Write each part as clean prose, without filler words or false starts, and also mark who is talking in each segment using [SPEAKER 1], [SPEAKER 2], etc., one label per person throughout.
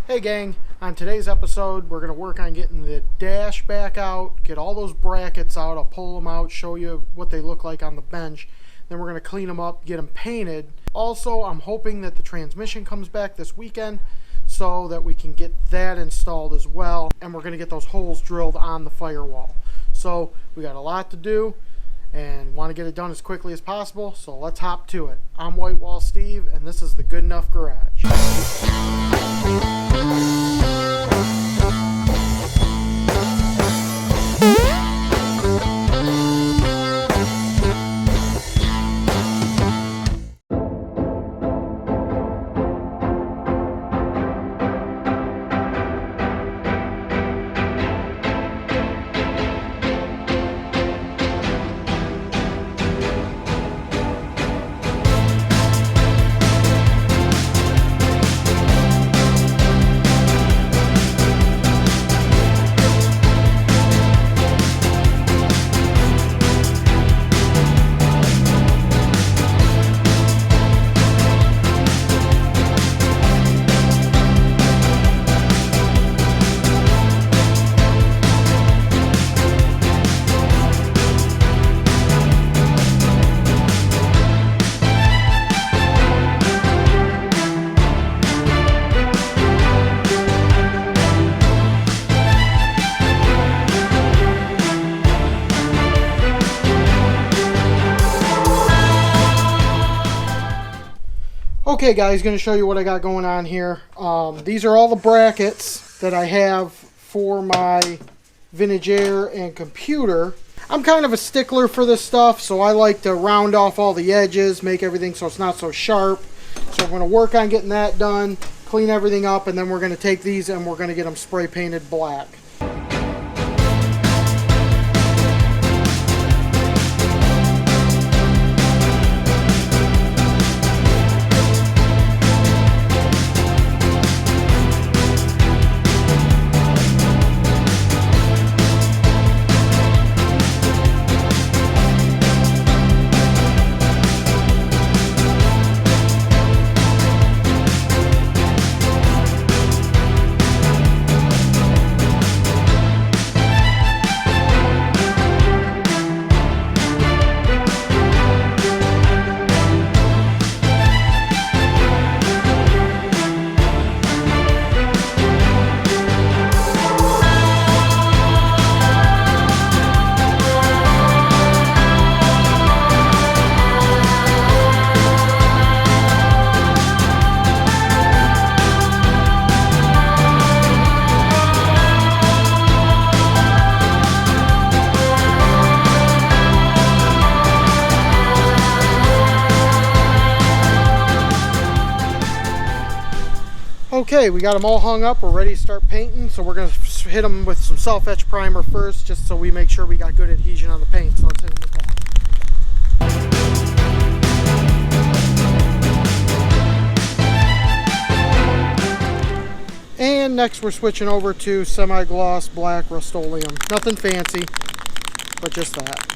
[SPEAKER 1] Hey gang, on today's episode we're going to work on getting the dash back out, get all those brackets out, I'll pull them out, show you what they look like on the bench, then we're going to clean them up, get them painted. Also, I'm hoping that the transmission comes back this weekend so that we can get that installed as well, and we're going to get those holes drilled on the firewall. So we got a lot to do and want to get it done as quickly as possible, so let's hop to it. I'm Whitewall Steve, and this is the Good Enough Garage. Okay guys, going to show you what I got going on here. These are all the brackets that I have for my vintage air and computer. I'm kind of a stickler for this stuff, so I like to round off all the edges, make everything so it's not so sharp. So I'm going to work on getting that done, clean everything up, and then we're going to take these and we're going to get them spray painted black. Okay, we got them all hung up. We're ready to start painting, so we're going to hit them with some self-etch primer first, just so we make sure we got good adhesion on the paint. So let's hit them with that. And next we're switching over to semi-gloss black Rust-Oleum. Nothing fancy, but just that.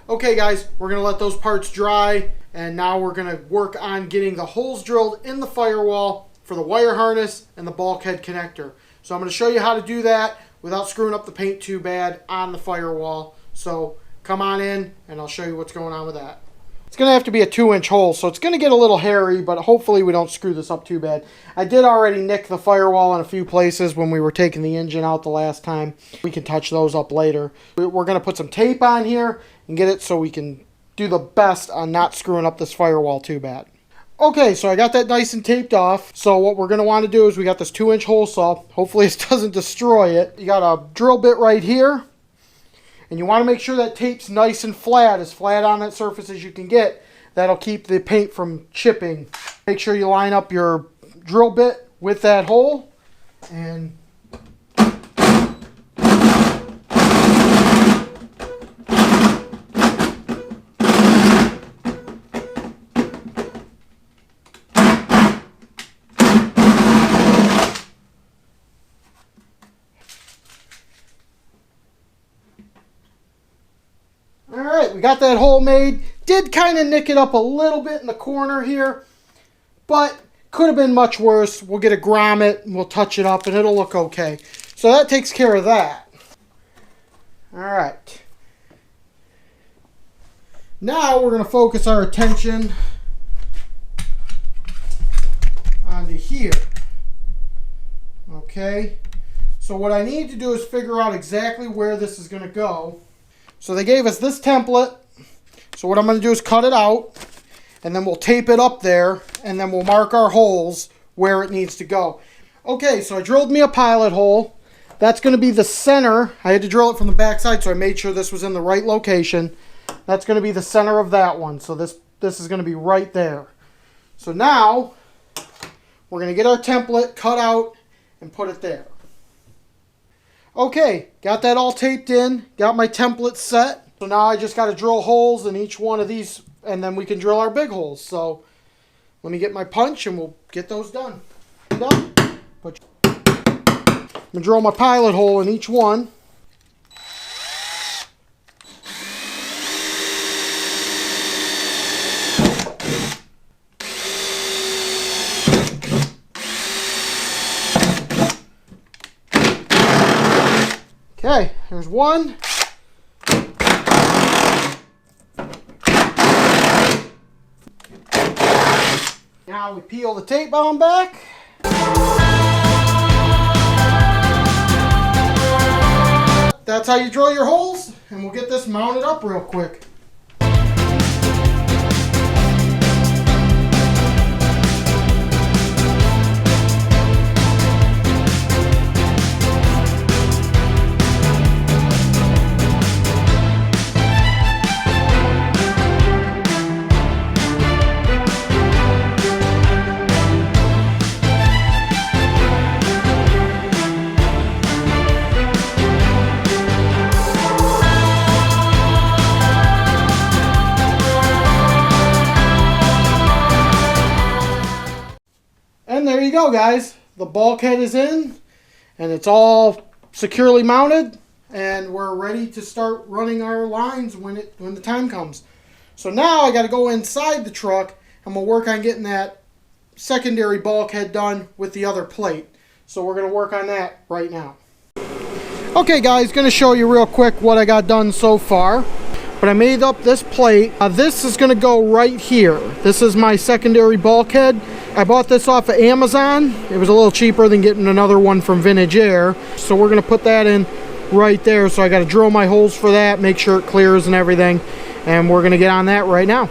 [SPEAKER 1] Okay guys, we're going to let those parts dry, and now we're going to work on getting the holes drilled in the firewall for the wire harness and the bulkhead connector. So I'm going to show you how to do that without screwing up the paint too bad on the firewall. So come on in and I'll show you what's going on with that. It's going to have to be a 2-inch hole, so it's going to get a little hairy, but hopefully we don't screw this up too bad. I did already nick the firewall in a few places when we were taking the engine out the last time. We can touch those up later. We're going to put some tape on here and get it so we can do the best on not screwing up this firewall too bad. Okay, so I got that nice and taped off. So what we're going to want to do is we got this 2-inch hole saw. Hopefully it doesn't destroy it. You got a drill bit right here. And you want to make sure that tape's nice and flat, as flat on that surface as you can get. That'll keep the paint from chipping. Make sure you line up your drill bit with that hole. And got that hole made. Did kind of nick it up a little bit in the corner here, but could have been much worse. We'll get a grommet and we'll touch it up and it'll look okay. So that takes care of that. All right. Now we're going to focus our attention onto here. Okay. So what I need to do is figure out exactly where this is going to go. So they gave us this template. So what I'm going to do is cut it out, and then we'll tape it up there, and then we'll mark our holes where it needs to go. Okay, so I drilled me a pilot hole. That's going to be the center. I had to drill it from the back side, so I made sure this was in the right location. That's going to be the center of that one. So this is going to be right there. So now we're going to get our template cut out and put it there. Okay, got that all taped in, got my template set. So now I just got to drill holes in each one of these, and then we can drill our big holes. So let me get my punch and we'll get those done. Done. I'm going to drill my pilot hole in each one. Okay, there's one. Now we peel the tape on back. That's how you drill your holes, and we'll get this mounted up real quick. And there you go, guys. The bulkhead is in, and it's all securely mounted, and we're ready to start running our lines when the time comes. So now I got to go inside the truck, and we'll work on getting that secondary bulkhead done with the other plate. So we're going to work on that right now. Okay, guys, going to show you real quick what I got done so far. But I made up this plate. This is going to go right here. This is my secondary bulkhead. I bought this off of Amazon. It was a little cheaper than getting another one from Vintage Air. So we're going to put that in right there. So I got to drill my holes for that, make sure it clears and everything. And we're going to get on that right now.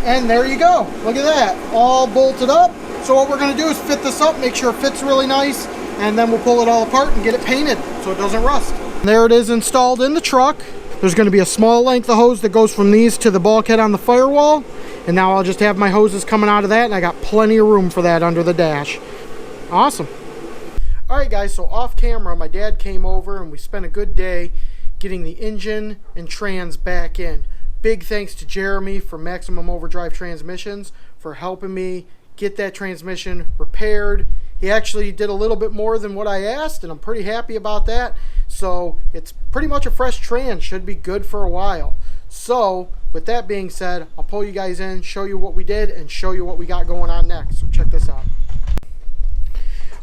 [SPEAKER 1] And there you go. Look at that. All bolted up. So what we're going to do is fit this up, make sure it fits really nice, and then we'll pull it all apart and get it painted so it doesn't rust. And there it is installed in the truck. There's going to be a small length of hose that goes from these to the bulkhead on the firewall. And now I'll just have my hoses coming out of that, and I got plenty of room for that under the dash. Awesome. Alright guys, so off camera, my dad came over and we spent a good day getting the engine and trans back in. Big thanks to Jeremy from Maximum Overdrive Transmissions for helping me get that transmission repaired. He actually did a little bit more than what I asked, and I'm pretty happy about that. So it's pretty much a fresh trans, should be good for a while. So with that being said, I'll pull you guys in, show you what we did, and show you what we got going on next. So check this out.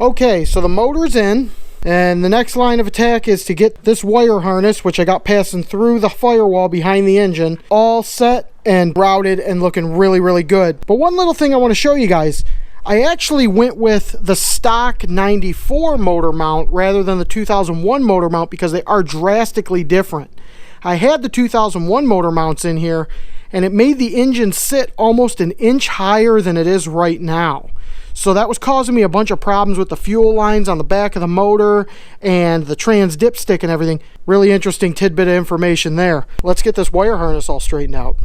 [SPEAKER 1] Okay, so the motor's in, and the next line of attack is to get this wire harness, which I got passing through the firewall behind the engine, all set and routed and looking really, really good. But one little thing I want to show you guys, I actually went with the stock 94 motor mount rather than the 2001 motor mount because they are drastically different. I had the 2001 motor mounts in here, and it made the engine sit almost an inch higher than it is right now. So that was causing me a bunch of problems with the fuel lines on the back of the motor and the trans dipstick and everything. Really interesting tidbit of information there. Let's get this wire harness all straightened out.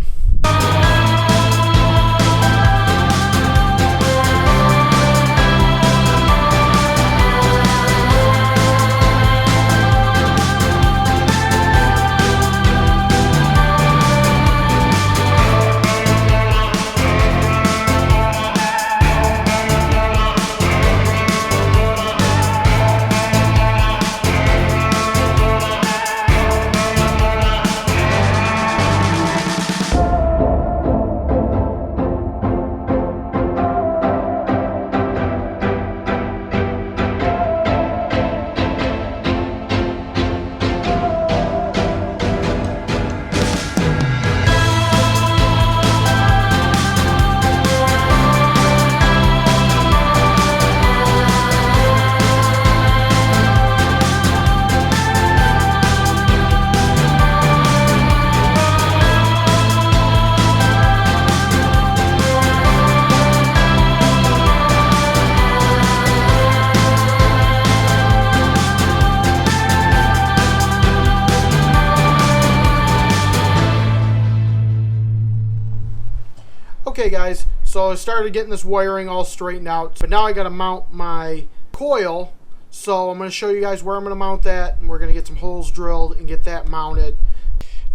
[SPEAKER 1] Okay guys, so I started getting this wiring all straightened out, but now I got to mount my coil. So I'm going to show you guys where I'm going to mount that, and we're going to get some holes drilled and get that mounted.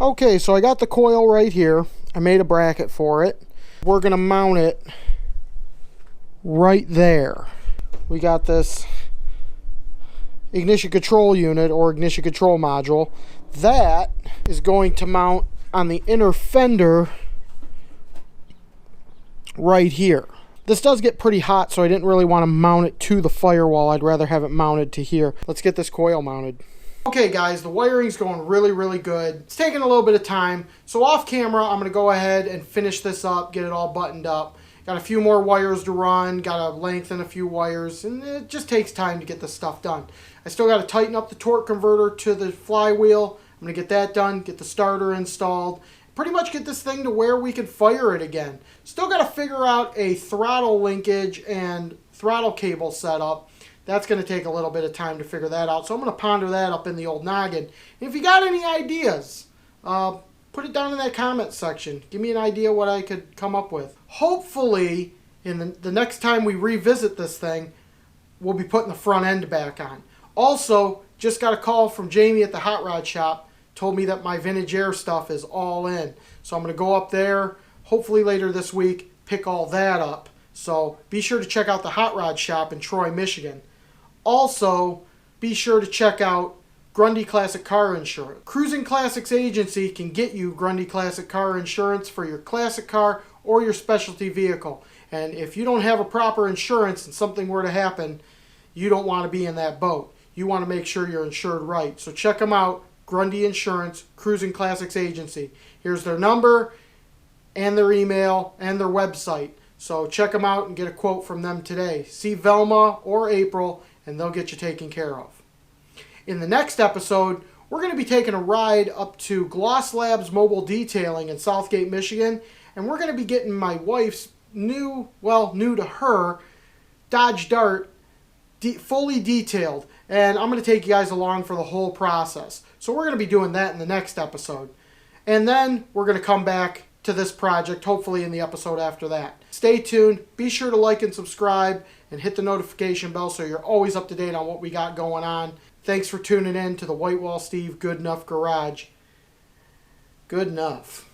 [SPEAKER 1] Okay, so I got the coil right here. I made a bracket for it. We're going to mount it right there. We got this ignition control unit or ignition control module. That is going to mount on the inner fender right here. This does get pretty hot, so I didn't really want to mount it to the firewall. I'd rather have it mounted to here. Let's get this coil mounted. Okay guys, the wiring's going really, really good. It's taking a little bit of time, so off camera I'm going to go ahead and finish this up, get it all buttoned up. Got a few more wires to run, got to lengthen a few wires, and it just takes time to get this stuff done. I still got to tighten up the torque converter to the flywheel. I'm going to get that done, get the starter installed, pretty much get this thing to where we can fire it again. Still got to figure out a throttle linkage and throttle cable setup. That's going to take a little bit of time to figure that out. So I'm going to ponder that up in the old noggin. If you got any ideas, put it down in that comment section. Give me an idea what I could come up with. Hopefully, in the next time we revisit this thing, we'll be putting the front end back on. Also, just got a call from Jamie at the Hot Rod Shop. Told me that my vintage air stuff is all in. So I'm going to go up there, hopefully later this week, pick all that up. So be sure to check out the Hot Rod Shop in Troy, Michigan. Also, be sure to check out Grundy Classic Car Insurance. Cruisin Classics Agency can get you Grundy Classic Car Insurance for your classic car or your specialty vehicle. And if you don't have a proper insurance and something were to happen, you don't want to be in that boat. You want to make sure you're insured right. So check them out. Grundy Insurance, Cruisin Classics Agency. Here's their number and their email and their website. So check them out and get a quote from them today. See Vilma or April and they'll get you taken care of. In the next episode, we're going to be taking a ride up to Gloss Labs Mobile Detailing in Southgate, Michigan, and we're going to be getting my wife's new to her, Dodge Dart fully detailed. And I'm going to take you guys along for the whole process. So we're going to be doing that in the next episode. And then we're going to come back to this project, hopefully in the episode after that. Stay tuned. Be sure to like and subscribe and hit the notification bell so you're always up to date on what we got going on. Thanks for tuning in to the Whitewall Steve Good Enough Garage. Good enough.